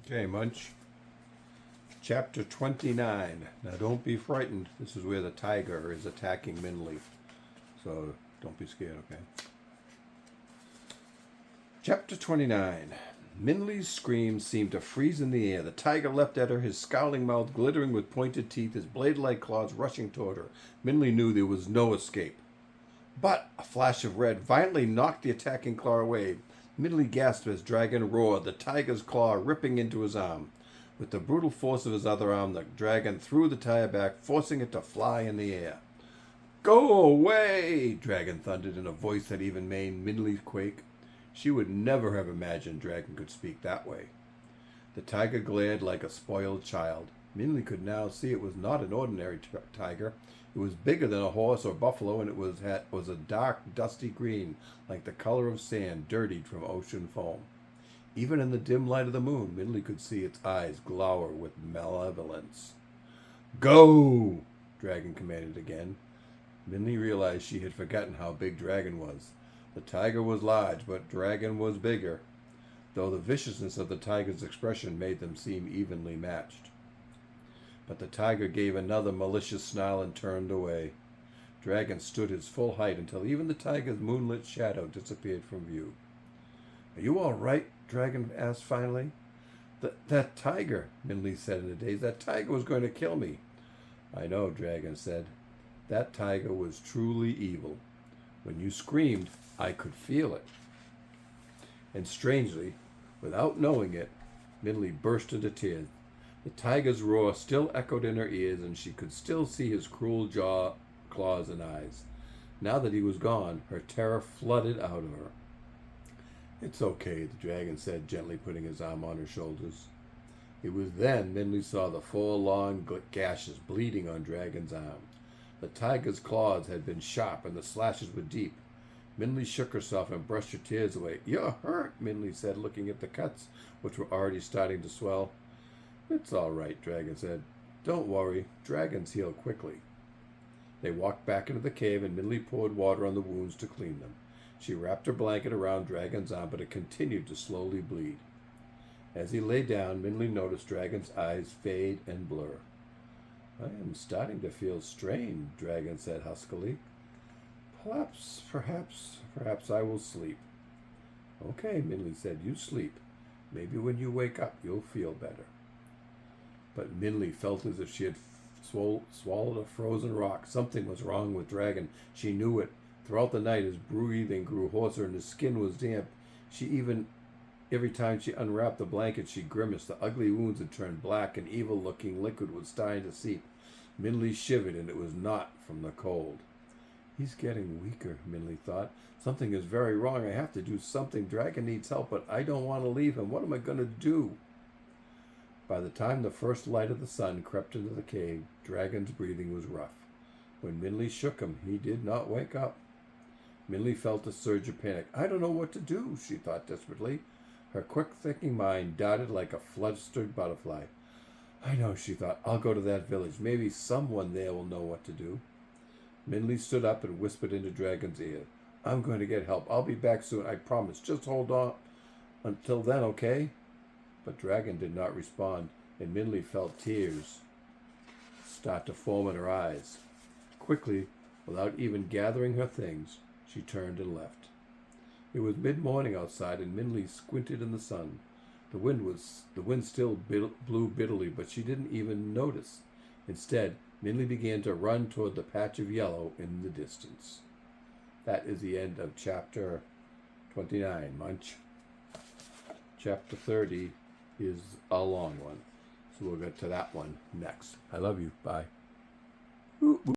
Okay, Munch. Chapter 29. Now don't be frightened. This is where the tiger is attacking Minley. So don't be scared, okay? Chapter 29. Minley's screams seemed to freeze in the air. The tiger leapt at her, his scowling mouth glittering with pointed teeth, his blade-like claws rushing toward her. Minley knew there was no escape. But a flash of red violently knocked the attacking claw away. Minley gasped as Dragon roared, the tiger's claw ripping into his arm. With the brutal force of his other arm, the dragon threw the tiger back, forcing it to fly in the air. "Go away!" Dragon thundered in a voice that even made Minley quake. She would never have imagined Dragon could speak that way. The tiger glared like a spoiled child. Minley could now see it was not an ordinary tiger. It was bigger than a horse or buffalo, and it was a dark, dusty green, like the color of sand dirtied from ocean foam. Even in the dim light of the moon, Minley could see its eyes glower with malevolence. "Go!" Dragon commanded again. Minley realized she had forgotten how big Dragon was. The tiger was large, but Dragon was bigger, though the viciousness of the tiger's expression made them seem evenly matched. But the tiger gave another malicious snarl and turned away. Dragon stood his full height until even the tiger's moonlit shadow disappeared from view. "Are you all right?" Dragon asked finally. That tiger," Minley said in a daze, "that tiger was going to kill me." "I know," Dragon said. "That tiger was truly evil. When you screamed, I could feel it." And strangely, without knowing it, Minley burst into tears. The tiger's roar still echoed in her ears, and she could still see his cruel jaw, claws, and eyes. Now that he was gone, her terror flooded out of her. "It's okay," the dragon said, gently putting his arm on her shoulders. It was then Minley saw the 4 long gashes bleeding on Dragon's arm. The tiger's claws had been sharp, and the slashes were deep. Minley shook herself and brushed her tears away. "You're hurt," Minley said, looking at the cuts, which were already starting to swell. "It's all right," Dragon said. "Don't worry. Dragons heal quickly." They walked back into the cave, and Minley poured water on the wounds to clean them. She wrapped her blanket around Dragon's arm, but it continued to slowly bleed. As he lay down, Minley noticed Dragon's eyes fade and blur. "I am starting to feel strained," Dragon said huskily. Perhaps I will sleep." "Okay," Minley said, "you sleep. Maybe when you wake up, you'll feel better." But Minley felt as if she had swallowed a frozen rock. Something was wrong with Dragon. She knew it. Throughout the night, his breathing grew hoarser and his skin was damp. Every time she unwrapped the blanket, she grimaced. The ugly wounds had turned black, and evil-looking liquid was starting to seep. Minley shivered, and it was not from the cold. "He's getting weaker," Minley thought. "Something is very wrong. I have to do something. Dragon needs help, but I don't want to leave him. What am I going to do?" By the time the first light of the sun crept into the cave, Dragon's breathing was rough. When Minley shook him, he did not wake up. Minley felt a surge of panic. "I don't know what to do," she thought desperately. Her quick-thinking mind darted like a flustered butterfly. "I know," she thought. "I'll go to that village. Maybe someone there will know what to do." Minley stood up and whispered into Dragon's ear. "I'm going to get help. I'll be back soon, I promise. Just hold on until then, okay?" But Dragon did not respond, and Minley felt tears start to form in her eyes. Quickly, without even gathering her things, she turned and left. It was mid-morning outside, and Minley squinted in the sun. The wind still blew bitterly, but she didn't even notice. Instead, Minley began to run toward the patch of yellow in the distance. That is the end of chapter 29, Munch. Chapter 30 is a long one, so we'll get to that one next. I love you. Bye.